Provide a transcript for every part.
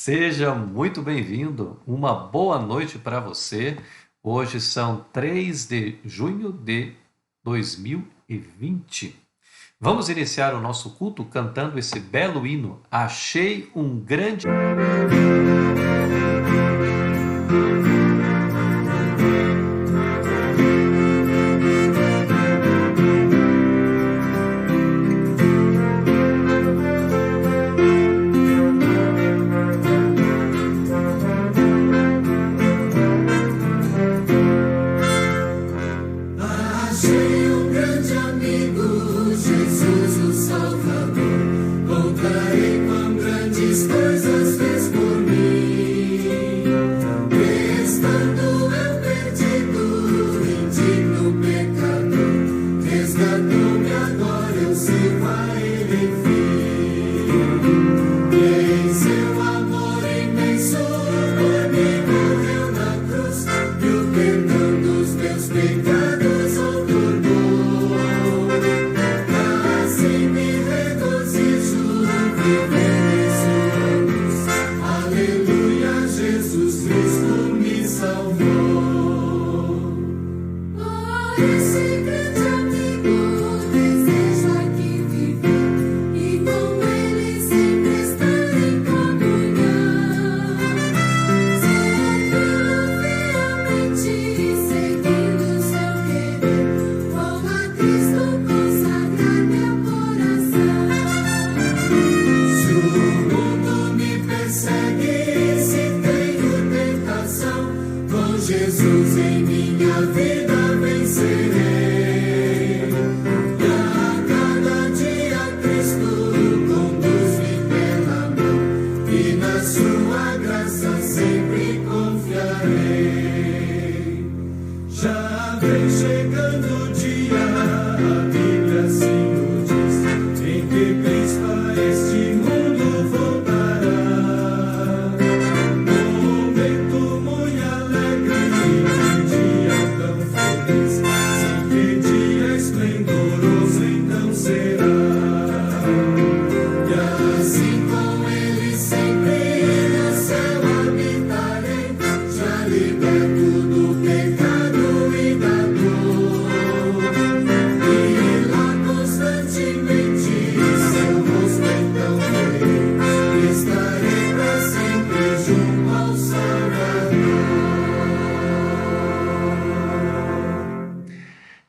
Seja muito bem-vindo, uma boa noite para você. Hoje são 3 de junho de 2020. Vamos iniciar o nosso culto cantando esse belo hino. Achei um grande...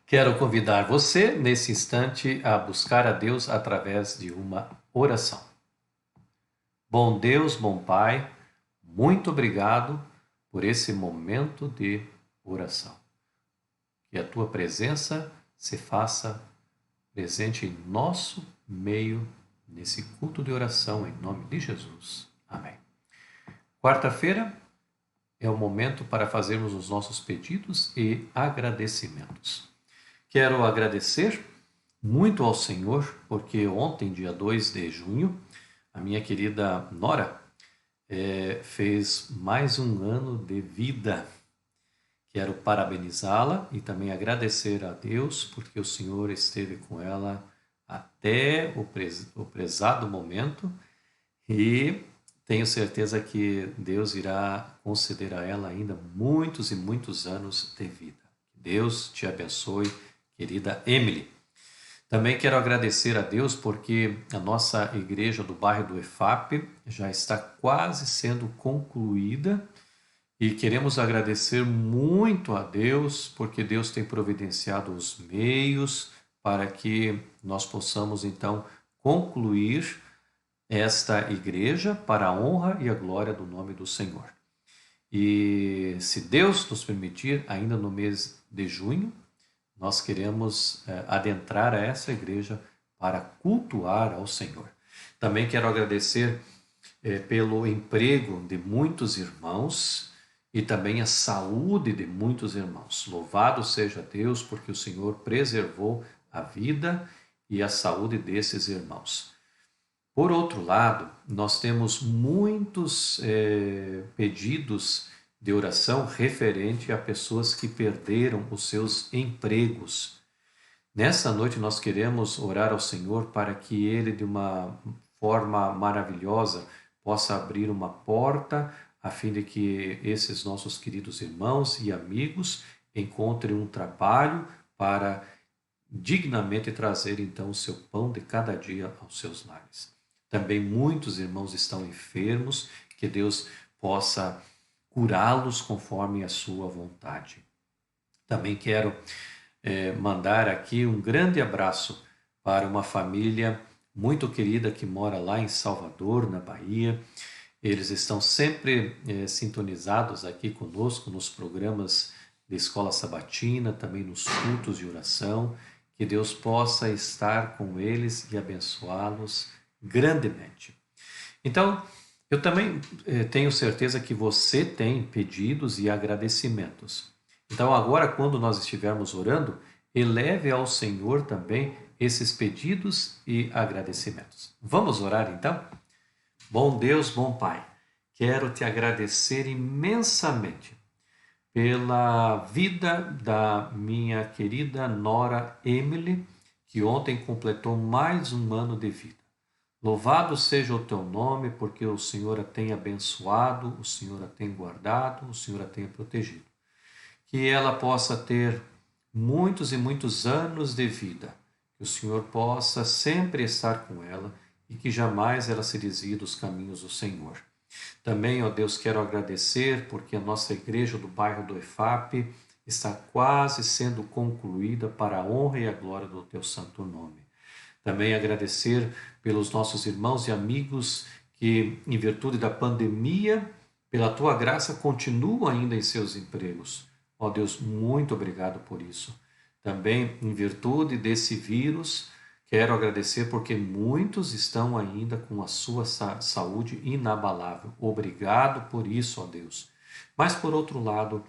Quero convidar você, nesse instante, a buscar a Deus através de uma oração. Bom Deus, bom Pai, muito obrigado por esse momento de oração. Que a Tua presença se faça presente em nosso meio, nesse culto de oração, em nome de Jesus. Amém. Quarta-feira é o momento para fazermos os nossos pedidos e agradecimentos. Quero agradecer muito ao Senhor, porque ontem, dia 2 de junho, a minha querida Nora fez mais um ano de vida. Quero parabenizá-la e também agradecer a Deus, porque o Senhor esteve com ela até o prezado momento e tenho certeza que Deus irá conceder a ela ainda muitos e muitos anos de vida. Deus te abençoe, querida Emily. Também quero agradecer a Deus porque a nossa igreja do bairro do EFAP já está quase sendo concluída e queremos agradecer muito a Deus porque Deus tem providenciado os meios para que nós possamos então concluir esta igreja para a honra e a glória do nome do Senhor. E se Deus nos permitir, ainda no mês de junho, nós queremos adentrar a essa igreja para cultuar ao Senhor. Também quero agradecer pelo emprego de muitos irmãos e também a saúde de muitos irmãos. Louvado seja Deus, porque o Senhor preservou a vida e a saúde desses irmãos. Por outro lado, nós temos muitos pedidos de oração referente a pessoas que perderam os seus empregos. Nessa noite nós queremos orar ao Senhor para que Ele, de uma forma maravilhosa, possa abrir uma porta a fim de que esses nossos queridos irmãos e amigos encontrem um trabalho para dignamente trazer então o seu pão de cada dia aos seus lares. Também muitos irmãos estão enfermos, que Deus possa curá-los conforme a sua vontade. Também quero mandar aqui um grande abraço para uma família muito querida que mora lá em Salvador, na Bahia. Eles estão sempre sintonizados aqui conosco nos programas de Escola Sabatina, também nos cultos de oração. Que Deus possa estar com eles e abençoá-los grandemente. Então, eu também tenho certeza que você tem pedidos e agradecimentos. Então, agora, quando nós estivermos orando, eleve ao Senhor também esses pedidos e agradecimentos. Vamos orar então? Bom Deus, bom Pai, quero te agradecer imensamente pela vida da minha querida nora Emily, que ontem completou mais um ano de vida. Louvado seja o teu nome, porque o Senhor a tem abençoado, o Senhor a tem guardado, o Senhor a tem protegido. Que ela possa ter muitos e muitos anos de vida, que o Senhor possa sempre estar com ela e que jamais ela se desvie dos caminhos do Senhor. Também, ó Deus, quero agradecer porque a nossa igreja do bairro do EFAP está quase sendo concluída para a honra e a glória do teu santo nome. Também agradecer pelos nossos irmãos e amigos que, em virtude da pandemia, pela tua graça, continuam ainda em seus empregos. Ó Deus, muito obrigado por isso. Também, em virtude desse vírus, quero agradecer porque muitos estão ainda com a sua saúde inabalável. Obrigado por isso, ó Deus. Mas, por outro lado,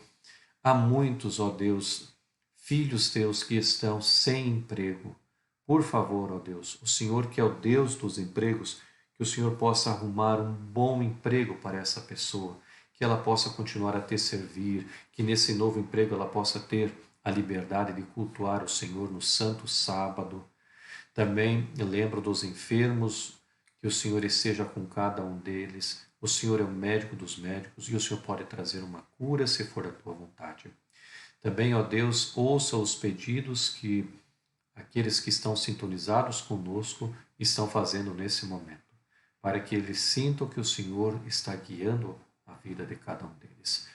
há muitos, ó Deus, filhos teus que estão sem emprego. Por favor, ó Deus, o Senhor que é o Deus dos empregos, que o Senhor possa arrumar um bom emprego para essa pessoa, que ela possa continuar a te servir, que nesse novo emprego ela possa ter a liberdade de cultuar o Senhor no santo sábado. Também eu lembro dos enfermos, que o Senhor esteja com cada um deles. O Senhor é o médico dos médicos e o Senhor pode trazer uma cura se for a tua vontade. Também, ó Deus, ouça os pedidos que aqueles que estão sintonizados conosco estão fazendo nesse momento, para que eles sintam que o Senhor está guiando a vida de cada um deles.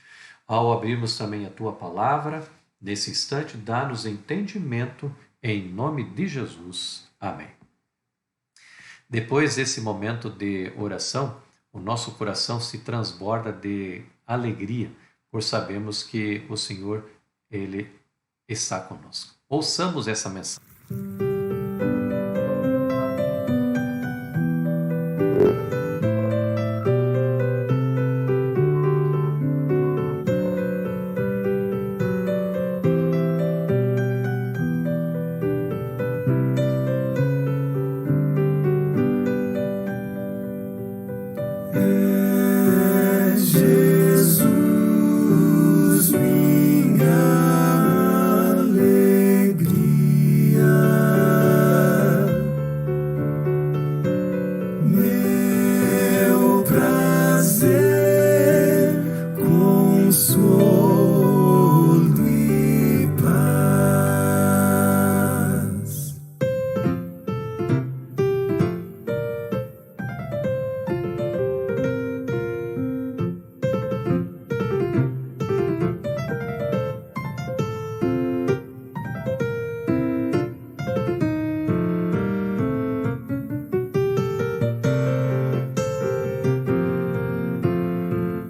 Ao abrirmos também a tua palavra, nesse instante, dá-nos entendimento, em nome de Jesus. Amém. Depois desse momento de oração, o nosso coração se transborda de alegria, por sabermos que o Senhor, Ele está conosco. Ouçamos essa mensagem.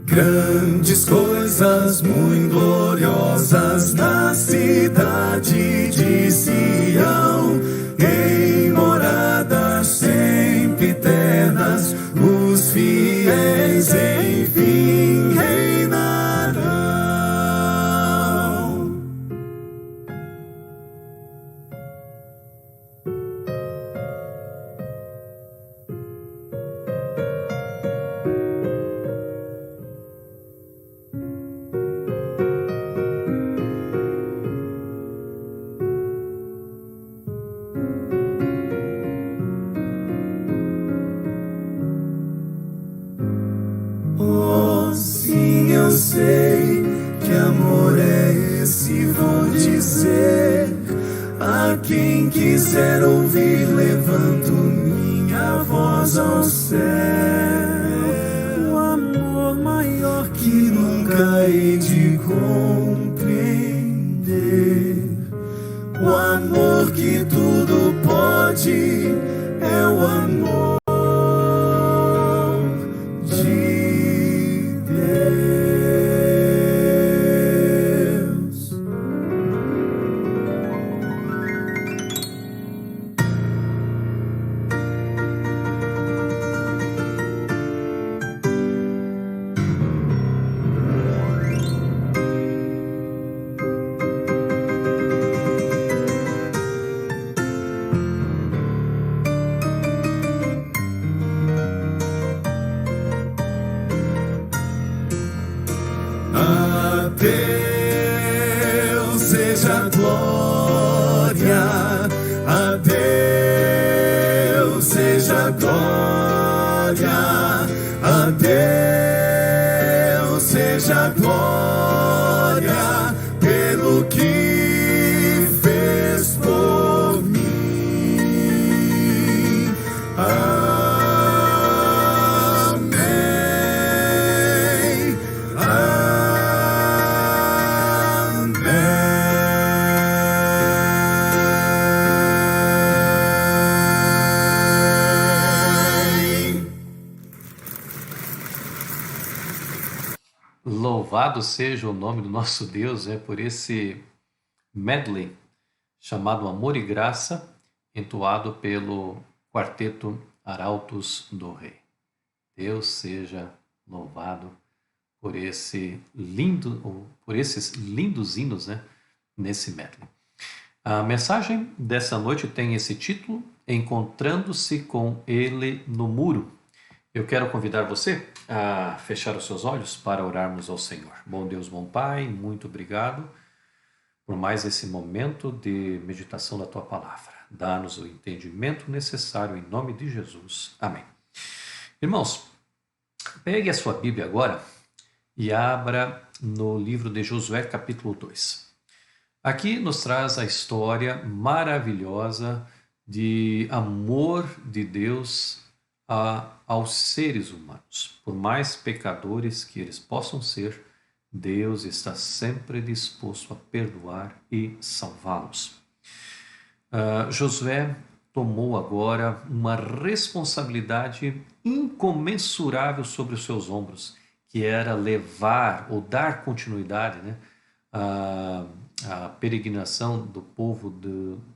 Grandes coisas muito gloriosas na cidade de Sião, em moradas sempre eternas, os fiéis enfim reinarão. já sei que amor é esse, vou dizer a quem quiser ouvir, levanto minha voz ao céu. O amor maior que nunca hei de compreender, o amor que tudo pode, é o amor de Deus. A Deus seja a glória, a Deus seja a glória, a Deus seja a glória pelo que fez por mim. Amém. Louvado seja o nome do nosso Deus, por esse medley chamado Amor e Graça, entoado pelo Quarteto Arautos do Rei. Deus seja louvado por esses lindos hinos, nesse medley. A mensagem dessa noite tem esse título: Encontrando-se com Ele no Muro. Eu quero convidar você a fechar os seus olhos para orarmos ao Senhor. Bom Deus, bom Pai, muito obrigado por mais esse momento de meditação da Tua Palavra. Dá-nos o entendimento necessário em nome de Jesus. Amém. Irmãos, pegue a sua Bíblia agora e abra no livro de Josué, capítulo 2. Aqui nos traz a história maravilhosa de amor de Deus aos seres humanos. Por mais pecadores que eles possam ser, Deus está sempre disposto a perdoar e salvá-los. Josué tomou agora uma responsabilidade incomensurável sobre os seus ombros, que era levar ou dar continuidade à peregrinação do povo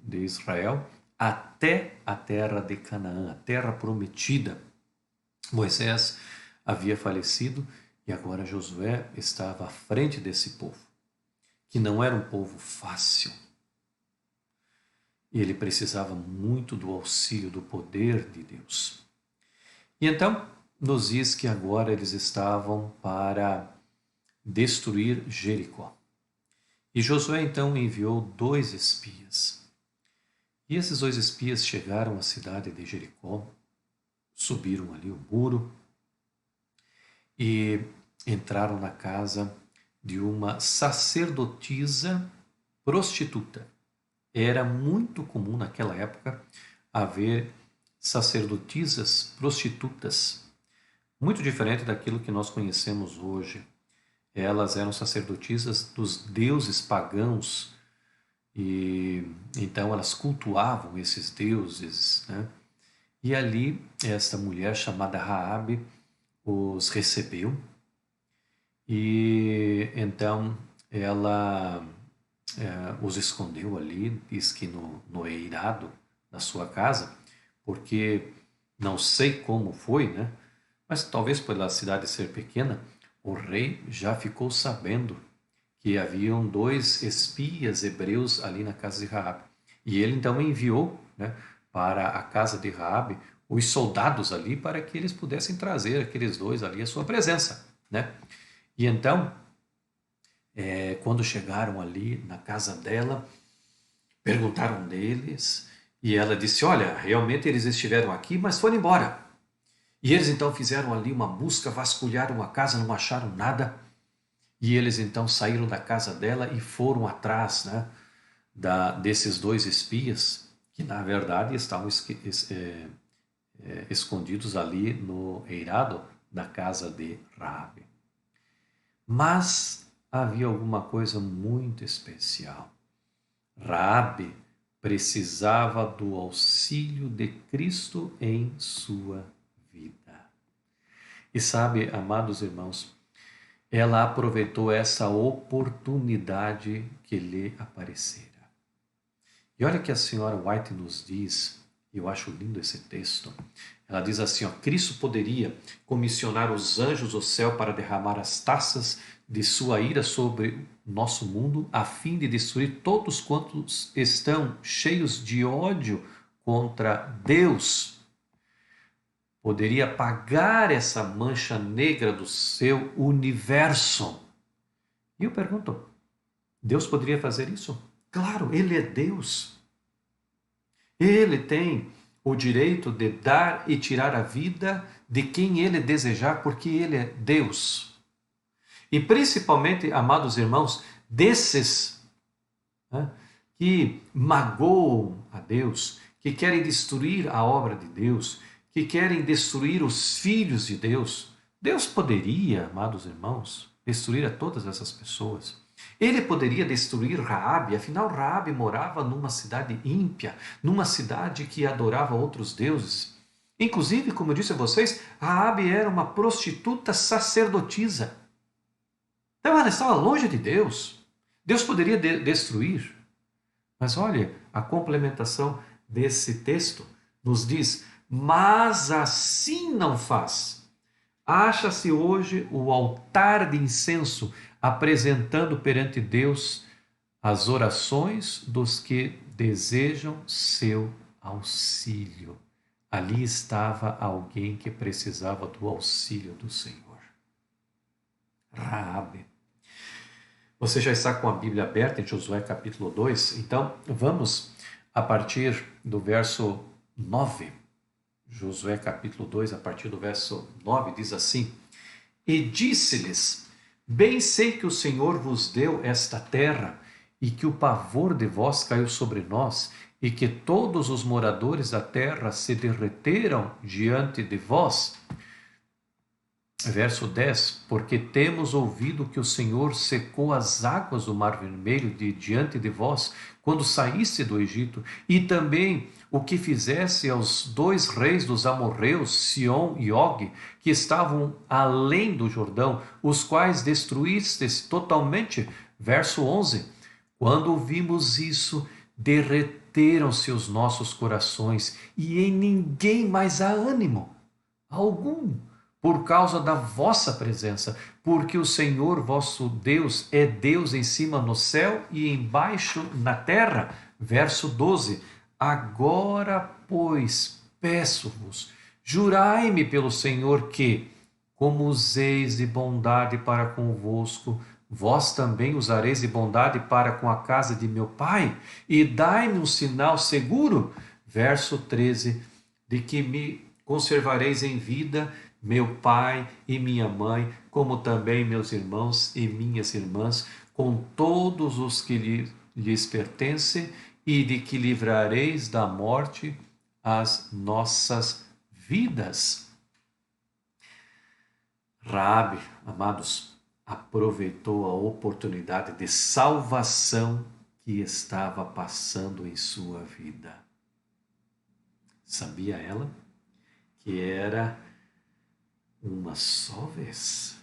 de Israel até a terra de Canaã, a terra prometida. Moisés havia falecido e agora Josué estava à frente desse povo, que não era um povo fácil. E ele precisava muito do auxílio, do poder de Deus. E então nos diz que agora eles estavam para destruir Jericó. E Josué então enviou 2 espias. E esses 2 espias chegaram à cidade de Jericó, subiram ali o muro e entraram na casa de uma sacerdotisa prostituta. Era muito comum naquela época haver sacerdotisas prostitutas, muito diferente daquilo que nós conhecemos hoje. Elas eram sacerdotisas dos deuses pagãos e então elas cultuavam esses deuses, E ali esta mulher chamada Raabe os recebeu e então ela os escondeu ali, diz que no eirado da sua casa, porque não sei como foi, mas talvez pela cidade ser pequena, o rei já ficou sabendo que haviam 2 espias hebreus ali na casa de Raabe. E ele então enviou para a casa de Raabe os soldados ali para que eles pudessem trazer aqueles 2 ali à sua presença. E então, quando chegaram ali na casa dela, perguntaram deles e ela disse: olha, realmente eles estiveram aqui, mas foram embora. E eles então fizeram ali uma busca, vasculharam a casa, não acharam nada. E eles então saíram da casa dela e foram atrás, né, desses dois espias, que na verdade estavam escondidos ali no eirado da casa de Raabe. Mas havia alguma coisa muito especial. Raabe precisava do auxílio de Cristo em sua vida. E sabe, amados irmãos, ela aproveitou essa oportunidade que lhe aparecera. E olha que a senhora White nos diz, e eu acho lindo esse texto. Ela diz assim, ó, Cristo poderia comissionar os anjos do céu para derramar as taças de sua ira sobre nosso mundo, a fim de destruir todos quantos estão cheios de ódio contra Deus. Poderia apagar essa mancha negra do seu universo. E eu pergunto, Deus poderia fazer isso? Claro, Ele é Deus. Ele tem o direito de dar e tirar a vida de quem Ele desejar, porque Ele é Deus. E principalmente, amados irmãos, desses, né, que magoam a Deus, que querem destruir a obra de Deus, que querem destruir os filhos de Deus. Deus poderia, amados irmãos, destruir a todas essas pessoas. Ele poderia destruir Raabe, afinal Raabe morava numa cidade ímpia, numa cidade que adorava outros deuses. Inclusive, como eu disse a vocês, Raabe era uma prostituta sacerdotisa. Então ela estava longe de Deus. Deus poderia destruir. Mas olha, a complementação desse texto nos diz, mas assim não faz. Acha-se hoje o altar de incenso apresentando perante Deus as orações dos que desejam seu auxílio. Ali estava alguém que precisava do auxílio do Senhor. Raabe. Você já está com a Bíblia aberta em Josué capítulo 2? Então, vamos a partir do verso 9. Josué capítulo 2, a partir do verso 9, diz assim, e disse-lhes, bem sei que o Senhor vos deu esta terra, e que o pavor de vós caiu sobre nós, e que todos os moradores da terra se derreteram diante de vós. Verso 10, porque temos ouvido que o Senhor secou as águas do Mar Vermelho diante de vós, quando saíste do Egito, e também o que fizesse aos dois reis dos amorreus, Sion e Og, que estavam além do Jordão, os quais destruístes totalmente. Verso 11, quando ouvimos isso, derreteram-se os nossos corações, e em ninguém mais há ânimo algum, por causa da vossa presença, porque o Senhor vosso Deus é Deus em cima no céu e embaixo na terra. Verso 12, agora, pois, peço-vos, jurai-me pelo Senhor que, como useis de bondade para convosco, vós também usareis de bondade para com a casa de meu pai, e dai-me um sinal seguro. Verso 13, de que me conservareis em vida, meu pai e minha mãe, como também meus irmãos e minhas irmãs, com todos os que lhes pertencem, e de que livrareis da morte as nossas vidas. Raabe, amados, aproveitou a oportunidade de salvação que estava passando em sua vida. Sabia ela que era uma só vez.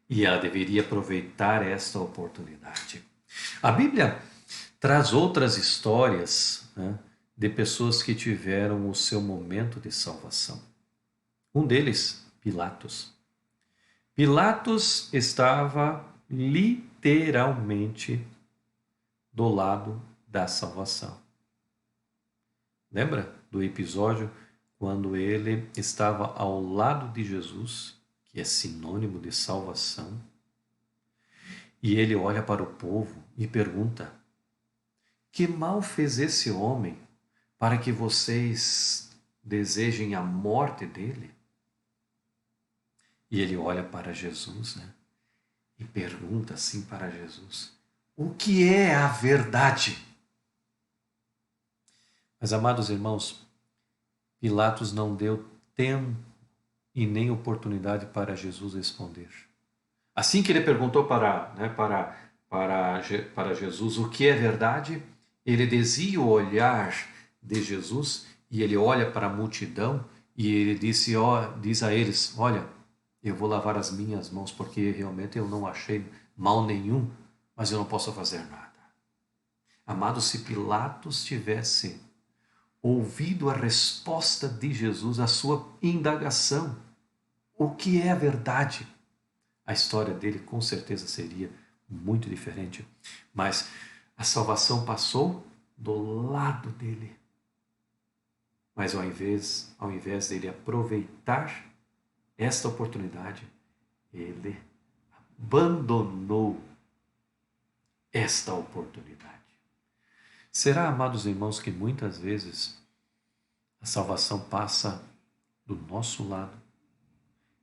E ela deveria aproveitar esta oportunidade. A Bíblia traz outras histórias, né, de pessoas que tiveram o seu momento de salvação. Um deles, Pilatos. Pilatos estava literalmente do lado da salvação. Lembra do episódio quando ele estava ao lado de Jesus, que é sinônimo de salvação, e ele olha para o povo e pergunta, que mal fez esse homem para que vocês desejem a morte dele? E ele olha para Jesus, né? e pergunta assim para Jesus: o que é a verdade? Mas, amados irmãos, Pilatos não deu tempo e nem oportunidade para Jesus responder. Assim que ele perguntou para Jesus o que é verdade, ele desvia o olhar de Jesus e ele olha para a multidão e ele diz a eles: olha, eu vou lavar as minhas mãos porque realmente eu não achei mal nenhum, mas eu não posso fazer nada. Amado, se Pilatos tivesse ouvido a resposta de Jesus à sua indagação, o que é a verdade? A história dele com certeza seria muito diferente. Mas a salvação passou do lado dele. Mas ao invés dele aproveitar esta oportunidade, ele abandonou esta oportunidade. Será, amados irmãos, que muitas vezes a salvação passa do nosso lado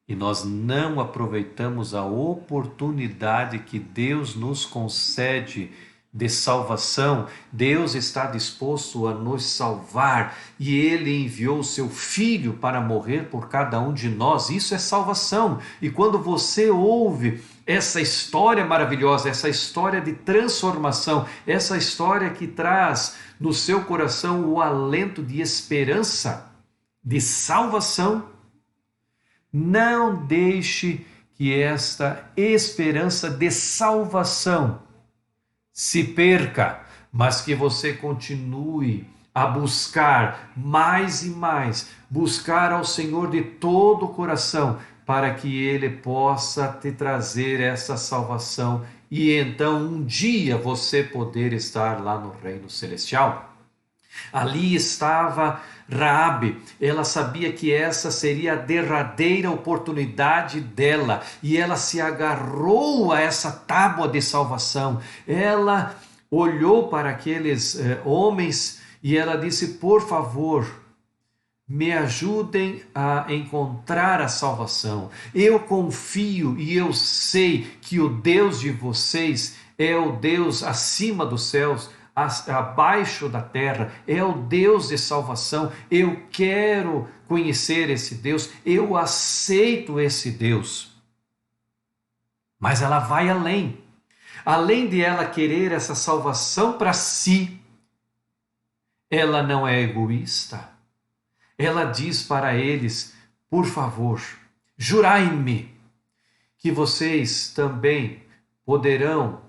e nós não aproveitamos a oportunidade que Deus nos concede de salvação? Deus está disposto a nos salvar e Ele enviou o seu Filho para morrer por cada um de nós. Isso é salvação. E quando você ouve essa história maravilhosa, essa história de transformação, essa história que traz no seu coração o alento de esperança, de salvação, não deixe que esta esperança de salvação se perca, mas que você continue a buscar mais e mais, buscar ao Senhor de todo o coração, para que Ele possa te trazer essa salvação e então um dia você poder estar lá no reino celestial. Ali estava Raabe, ela sabia que essa seria a derradeira oportunidade dela e ela se agarrou a essa tábua de salvação. Ela olhou para aqueles homens e ela disse: por favor, me ajudem a encontrar a salvação. Eu confio e eu sei que o Deus de vocês é o Deus acima dos céus, abaixo da terra, é o Deus de salvação. Eu quero conhecer esse Deus, eu aceito esse Deus. Mas ela vai além. Além de ela querer essa salvação para si, ela não é egoísta. Ela diz para eles: por favor, jurai-me que vocês também poderão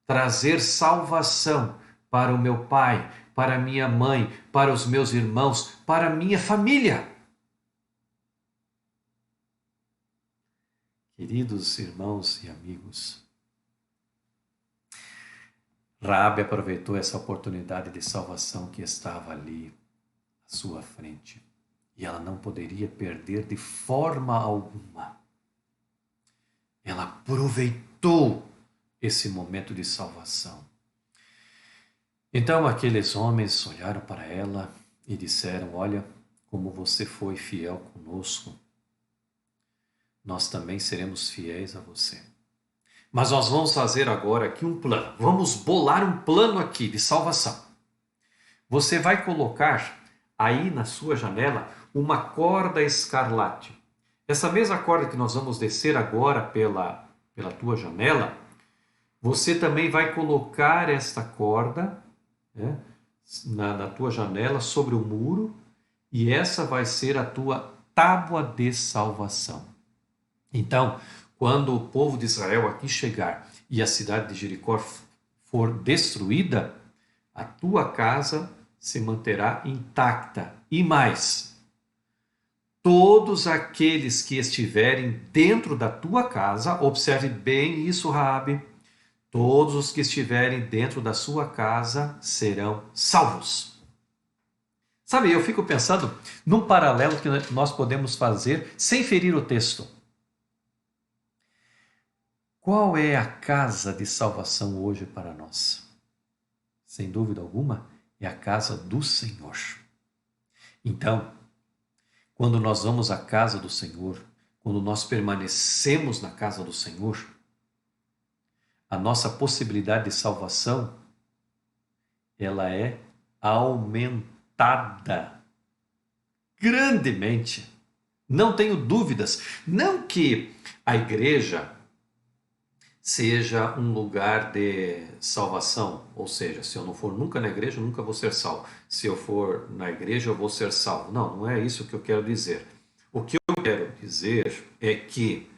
trazer salvação para o meu pai, para a minha mãe, para os meus irmãos, para a minha família. Queridos irmãos e amigos, Raabe aproveitou essa oportunidade de salvação que estava ali à sua frente e ela não poderia perder de forma alguma. Ela aproveitou esse momento de salvação. Então aqueles homens olharam para ela e disseram: olha, como você foi fiel conosco, nós também seremos fiéis a você. Mas nós vamos fazer agora aqui um plano. Vamos bolar um plano aqui de salvação. Você vai colocar aí na sua janela uma corda escarlate. Essa mesma corda que nós vamos descer agora pela tua janela, você também vai colocar esta corda na tua janela, sobre o muro, e essa vai ser a tua tábua de salvação. Então, quando o povo de Israel aqui chegar e a cidade de Jericó for destruída, a tua casa se manterá intacta. E mais, todos aqueles que estiverem dentro da tua casa, observe bem isso, Raabe, todos os que estiverem dentro da sua casa serão salvos. Sabe, eu fico pensando num paralelo que nós podemos fazer sem ferir o texto. Qual é a casa de salvação hoje para nós? Sem dúvida alguma, é a casa do Senhor. Então, quando nós vamos à casa do Senhor, quando nós permanecemos na casa do Senhor, a nossa possibilidade de salvação, ela é aumentada grandemente. Não tenho dúvidas. Não que a igreja seja um lugar de salvação, ou seja, se eu não for nunca na igreja, eu nunca vou ser salvo. Se eu for na igreja, eu vou ser salvo. Não, não é isso que eu quero dizer. O que eu quero dizer é que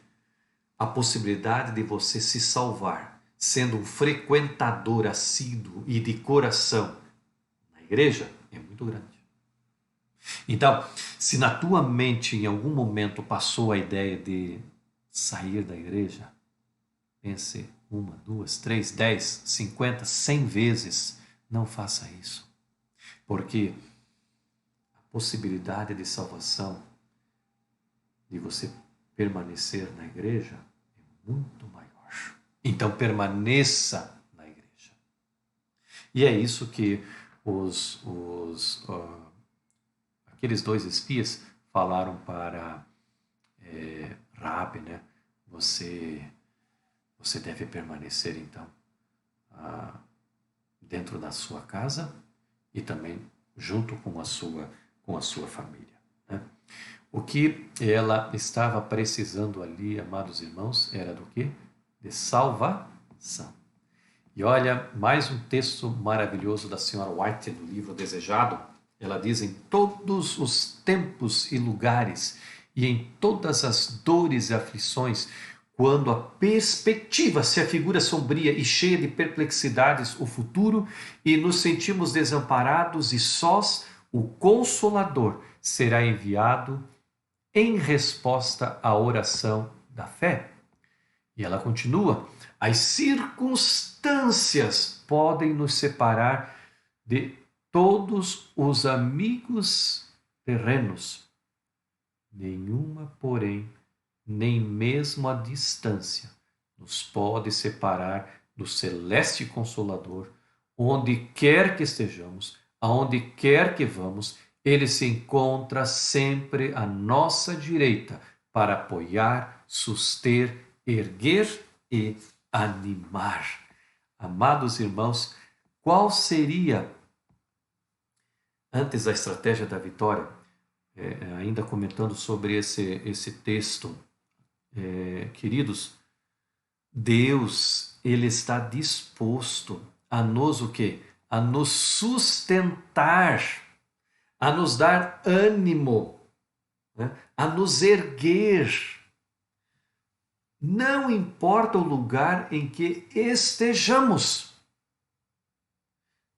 a possibilidade de você se salvar, sendo um frequentador assíduo e de coração na igreja, é muito grande. Então, se na tua mente em algum momento passou a ideia de sair da igreja, pense 1, 2, 3, 10, 50, 100 vezes, não faça isso. Porque a possibilidade de salvação, de você permanecer na igreja, é muito maior. Então permaneça na igreja. E é isso que aqueles 2 espias falaram para Raabe, né? Você deve permanecer então dentro da sua casa e também junto com a sua família, né? O que ela estava precisando ali, amados irmãos, era do quê? De salvação. E olha, mais um texto maravilhoso da senhora White no livro Desejado. Ela diz: em todos os tempos e lugares e em todas as dores e aflições, quando a perspectiva se afigura sombria e cheia de perplexidades o futuro e nos sentimos desamparados e sós, o Consolador será enviado em resposta à oração da fé. E ela continua: as circunstâncias podem nos separar de todos os amigos terrenos. Nenhuma, porém, nem mesmo a distância, nos pode separar do celeste Consolador, onde quer que estejamos, aonde quer que vamos, ele se encontra sempre à nossa direita para apoiar, suster, erguer e animar. Amados irmãos, qual seria, antes da estratégia da vitória, ainda comentando sobre esse texto, queridos, Deus, ele está disposto a nos o quê? A nos sustentar, a nos dar ânimo, né? A nos erguer. Não importa o lugar em que estejamos,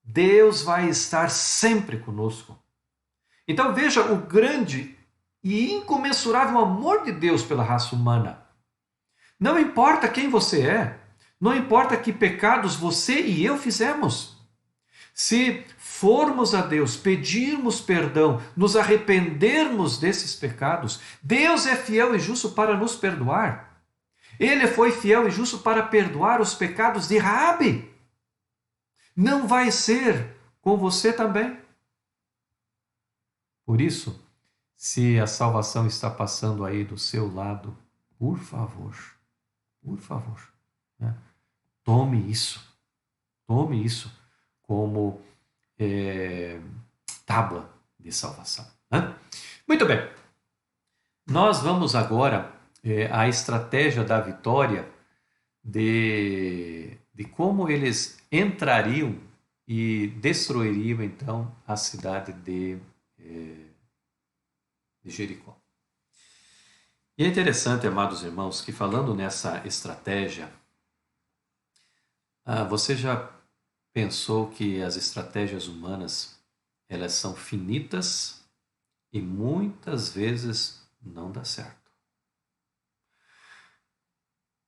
Deus vai estar sempre conosco. Então veja o grande e incomensurável amor de Deus pela raça humana. Não importa quem você é, não importa que pecados você e eu fizemos. Se formos a Deus, pedirmos perdão, nos arrependermos desses pecados, Deus é fiel e justo para nos perdoar. Ele foi fiel e justo para perdoar os pecados de Raabe. Não vai ser com você também. Por isso, se a salvação está passando aí do seu lado, por favor, né? Tome isso como tábua de salvação, né? Muito bem, nós vamos agora à estratégia da vitória de como eles entrariam e destruiriam então a cidade de Jericó. E é interessante, amados irmãos, que falando nessa estratégia, você já pensou que as estratégias humanas, elas são finitas e muitas vezes não dá certo.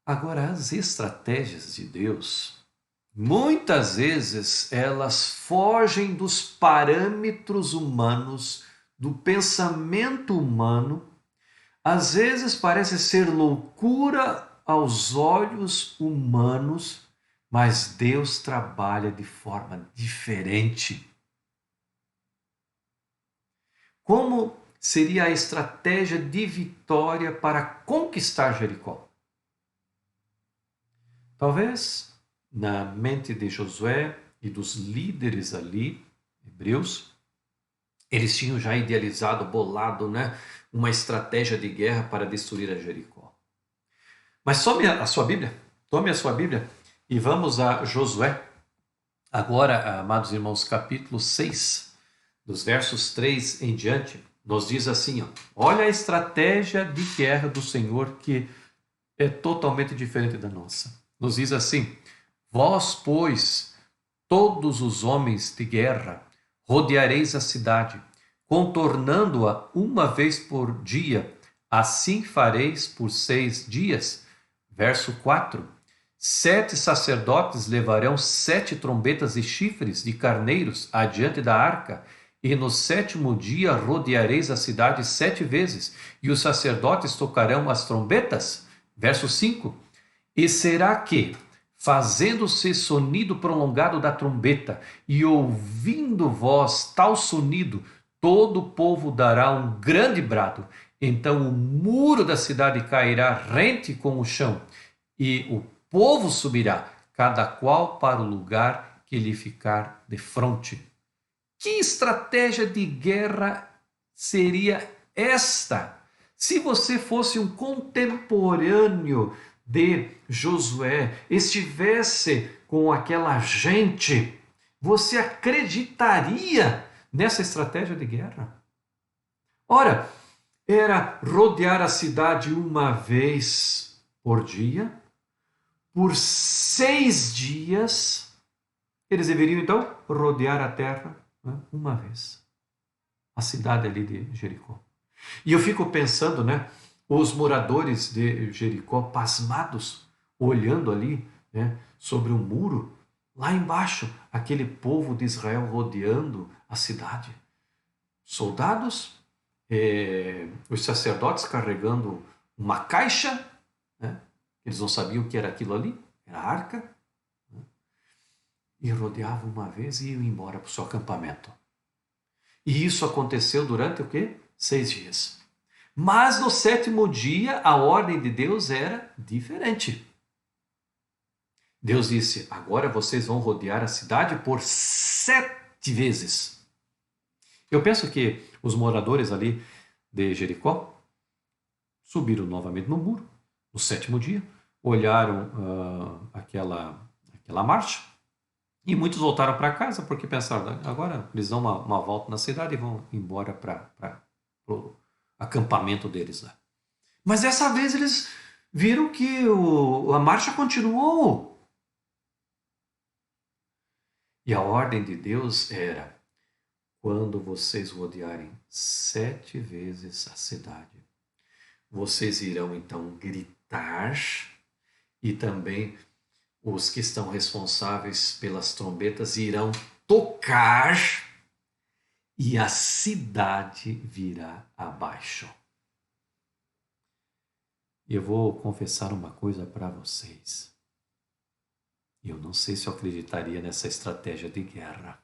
Agora, as estratégias de Deus, muitas vezes elas fogem dos parâmetros humanos, do pensamento humano. Às vezes parece ser loucura aos olhos humanos, mas Deus trabalha de forma diferente. Como seria a estratégia de vitória para conquistar Jericó? Talvez na mente de Josué e dos líderes ali, hebreus, eles tinham já idealizado, bolado, né, uma estratégia de guerra para destruir a Jericó. Mas tome a sua Bíblia e vamos a Josué. Agora, amados irmãos, capítulo 6, dos versos 3 em diante, nos diz assim, ó, olha a estratégia de guerra do Senhor que é totalmente diferente da nossa. Nos diz assim, vós, pois, todos os homens de guerra, rodeareis a cidade, contornando-a uma vez por dia, assim fareis por 6 dias. Verso 4, 7 sacerdotes levarão 7 trombetas e chifres de carneiros adiante da arca, e no 7º dia rodeareis a cidade 7 vezes, e os sacerdotes tocarão as trombetas. Verso 5, e será que, fazendo-se sonido prolongado da trombeta, e ouvindo vós tal sonido, todo o povo dará um grande brado, então o muro da cidade cairá rente com o chão, e o povo subirá, cada qual para o lugar que lhe ficar defronte. Que estratégia de guerra seria esta? Se você fosse um contemporâneo de Josué, estivesse com aquela gente, você acreditaria nessa estratégia de guerra? Ora, era rodear a cidade uma vez por dia, por 6 dias. Eles deveriam então rodear a terra, né, uma vez, a cidade ali de Jericó. E eu fico pensando, né, os moradores de Jericó pasmados, olhando ali, né, sobre o muro, lá embaixo, aquele povo de Israel rodeando a cidade. Soldados, os sacerdotes carregando uma caixa, né, eles não sabiam o que era aquilo ali, era a arca, né, e rodeavam uma vez e iam embora para o seu acampamento. E isso aconteceu durante o quê? 6 dias. Mas no 7º dia, a ordem de Deus era diferente. Deus disse, agora vocês vão rodear a cidade por 7 vezes. Eu penso que os moradores ali de Jericó subiram novamente no muro, no 7º dia, olharam aquela marcha, e muitos voltaram para casa porque pensaram, agora eles dão uma volta na cidade e vão embora para o acampamento deles lá. Mas dessa vez eles viram que a marcha continuou. E a ordem de Deus era, quando vocês rodearem 7 vezes a cidade, vocês irão então gritar, e também os que estão responsáveis pelas trombetas irão tocar, e a cidade virá abaixo. Eu vou confessar uma coisa para vocês. Eu não sei se eu acreditaria nessa estratégia de guerra,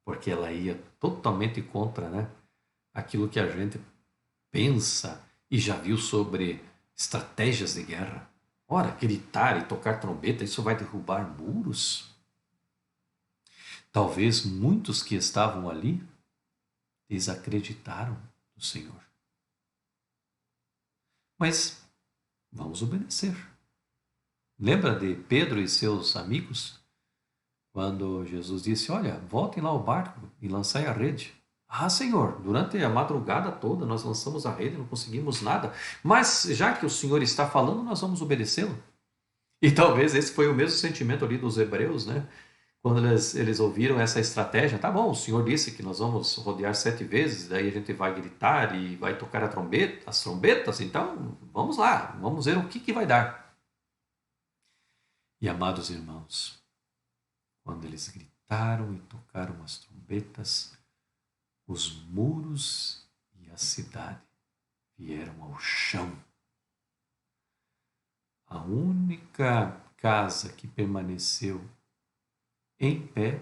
porque ela ia totalmente contra, né, aquilo que a gente pensa e já viu sobre estratégias de guerra. Ora, gritar e tocar trombeta, isso vai derrubar muros? Talvez muitos que estavam ali desacreditaram do Senhor. Mas vamos obedecer. Lembra de Pedro e seus amigos? Quando Jesus disse, olha, voltem lá ao barco e lançai a rede. Ah, Senhor, durante a madrugada toda nós lançamos a rede, não conseguimos nada. Mas já que o Senhor está falando, nós vamos obedecê-lo. E talvez esse foi o mesmo sentimento ali dos hebreus, né? Quando eles ouviram essa estratégia, tá bom, o Senhor disse que nós vamos rodear 7 vezes, daí a gente vai gritar e vai tocar as trombetas, então vamos lá, vamos ver o que vai dar. E amados irmãos, quando eles gritaram e tocaram as trombetas, os muros e a cidade vieram ao chão. A única casa que permaneceu em pé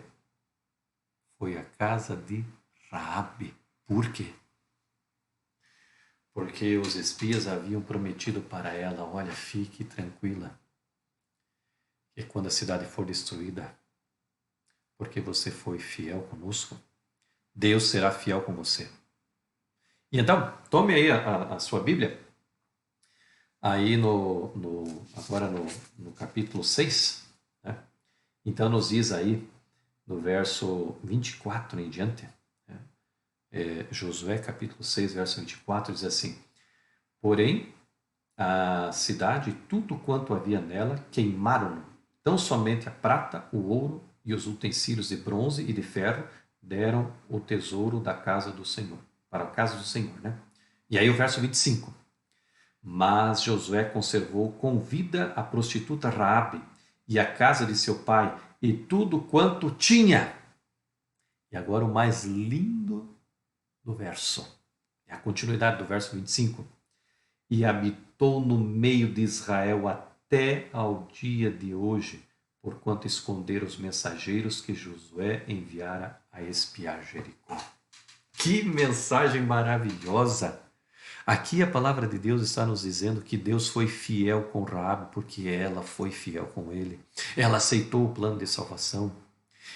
foi a casa de Raabe. Por quê? Porque os espias haviam prometido para ela, olha, fique tranquila, que quando a cidade for destruída, porque você foi fiel conosco, Deus será fiel com você. E então, tome aí a sua Bíblia, aí agora no capítulo 6, né? Então nos diz aí, no verso 24 em diante, né? Josué capítulo 6, verso 24, diz assim: porém, a cidade e tudo quanto havia nela queimaram, tão somente a prata, o ouro e os utensílios de bronze e de ferro deram o tesouro da casa do Senhor, para a casa do Senhor, né? E aí o verso 25. Mas Josué conservou com vida a prostituta Raabe e a casa de seu pai e tudo quanto tinha. E agora o mais lindo do verso, é a continuidade do verso 25. E habitou no meio de Israel até ao dia de hoje, porquanto esconderam os mensageiros que Josué enviara a espiar Jericó. Que mensagem maravilhosa! Aqui a palavra de Deus está nos dizendo que Deus foi fiel com Raabe porque ela foi fiel com ele. Ela aceitou o plano de salvação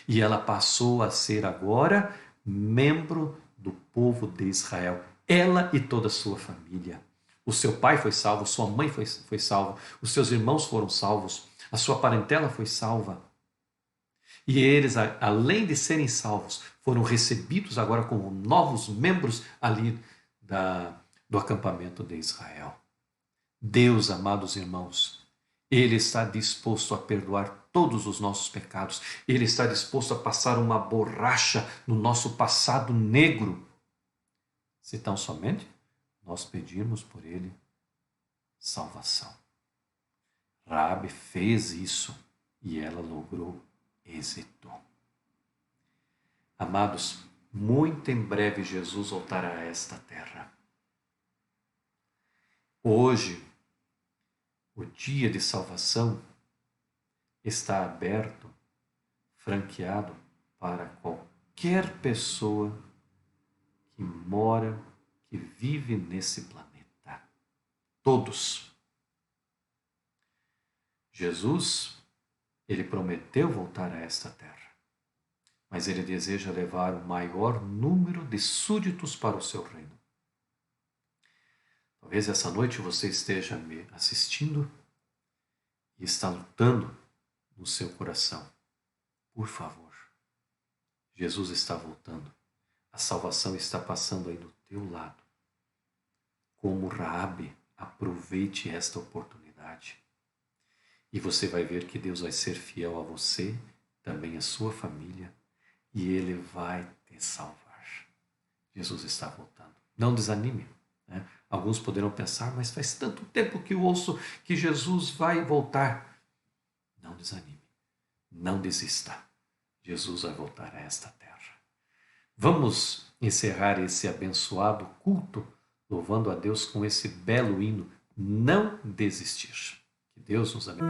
e ela passou a ser agora membro do povo de Israel. Ela e toda a sua família. O seu pai foi salvo, sua mãe foi salva, os seus irmãos foram salvos, a sua parentela foi salva. E eles, além de serem salvos, foram recebidos agora como novos membros ali do acampamento de Israel. Deus, amados irmãos, Ele está disposto a perdoar todos os nossos pecados. Ele está disposto a passar uma borracha no nosso passado negro, se tão somente nós pedirmos por Ele salvação. Raabe fez isso e ela logrou êxito. Amados, muito em breve Jesus voltará a esta terra. Hoje, o dia de salvação está aberto, franqueado para qualquer pessoa que mora, que vive nesse planeta. Todos. Jesus, ele prometeu voltar a esta terra, mas ele deseja levar o maior número de súditos para o seu reino. Talvez essa noite você esteja me assistindo e está lutando no seu coração. Por favor, Jesus está voltando. A salvação está passando aí do teu lado. Como Raabe, aproveite esta oportunidade. E você vai ver que Deus vai ser fiel a você, também a sua família, e Ele vai te salvar. Jesus está voltando. Não desanime, né? Alguns poderão pensar, mas faz tanto tempo que eu ouço que Jesus vai voltar. Não desanime, não desista. Jesus vai voltar a esta terra. Vamos encerrar esse abençoado culto louvando a Deus com esse belo hino, Não Desistir. Que Deus nos abençoe.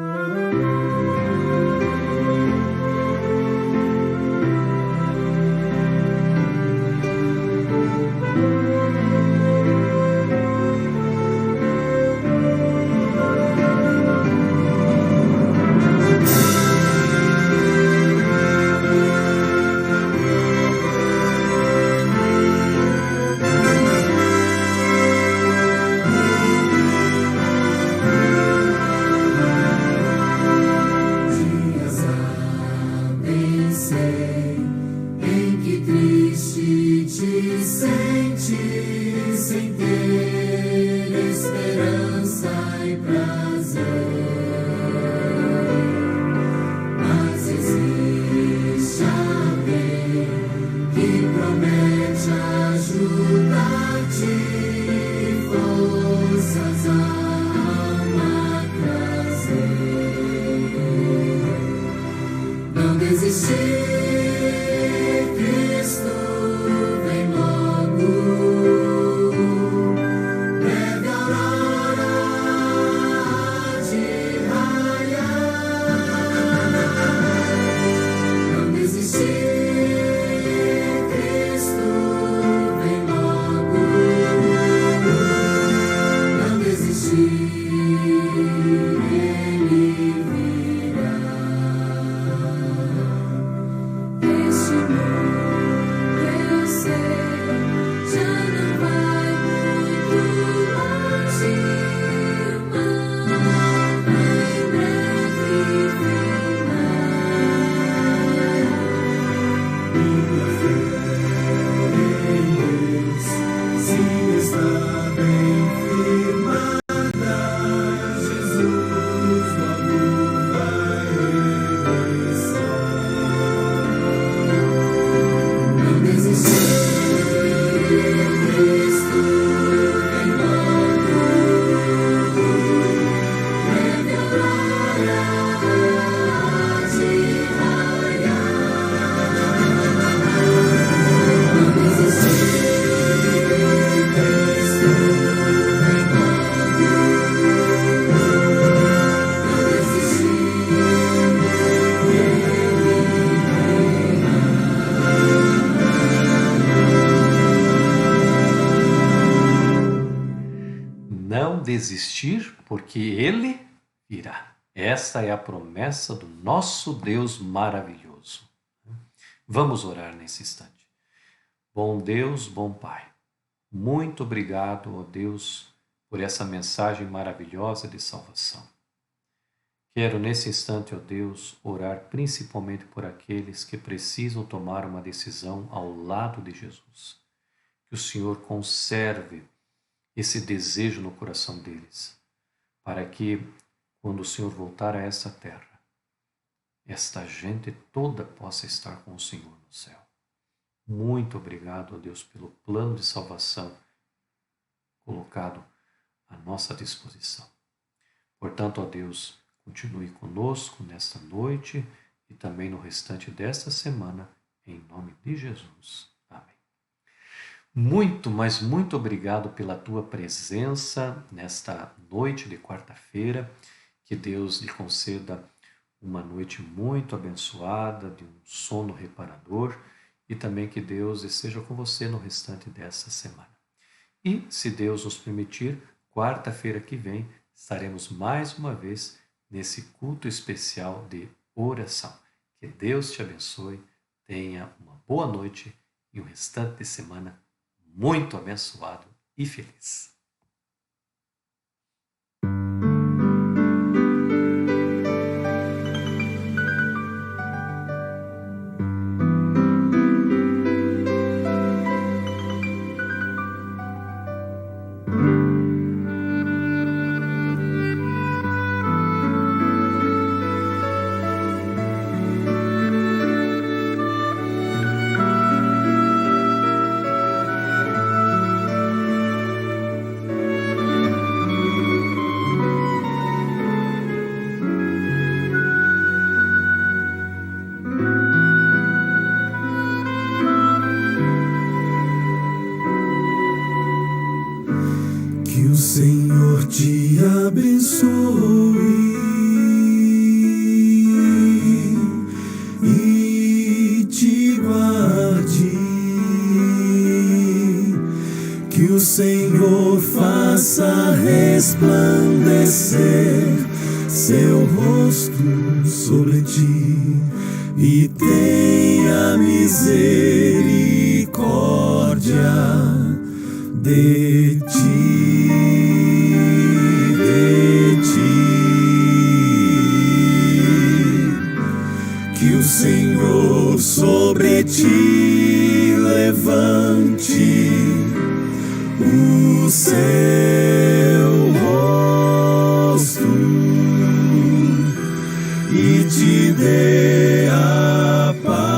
Ele virá. não desistir, porque Ele virá. Esta é a promessa do nosso Deus maravilhoso. Vamos orar nesse instante. Bom Deus, bom Pai, muito obrigado, ó Deus, por essa mensagem maravilhosa de salvação. Quero nesse instante, ó Deus, orar principalmente por aqueles que precisam tomar uma decisão ao lado de Jesus. Que o Senhor conserve esse desejo no coração deles, para que, quando o Senhor voltar a essa terra, esta gente toda possa estar com o Senhor no céu. Muito obrigado, ó Deus, pelo plano de salvação colocado à nossa disposição. Portanto, ó Deus, continue conosco nesta noite e também no restante desta semana, em nome de Jesus. Amém. Muito, mas muito obrigado pela tua presença nesta noite de quarta-feira. Que Deus lhe conceda uma noite muito abençoada, de um sono reparador, e também que Deus esteja com você no restante dessa semana. E, se Deus nos permitir, quarta-feira que vem estaremos mais uma vez nesse culto especial de oração. Que Deus te abençoe, tenha uma boa noite e um restante de semana muito abençoado e feliz. Que o Senhor te abençoe e te guarde. Que o Senhor faça resplandecer seu rosto sobre ti e tenha misericórdia de ti, que o Senhor sobre ti levante o seu rosto e te dê a paz.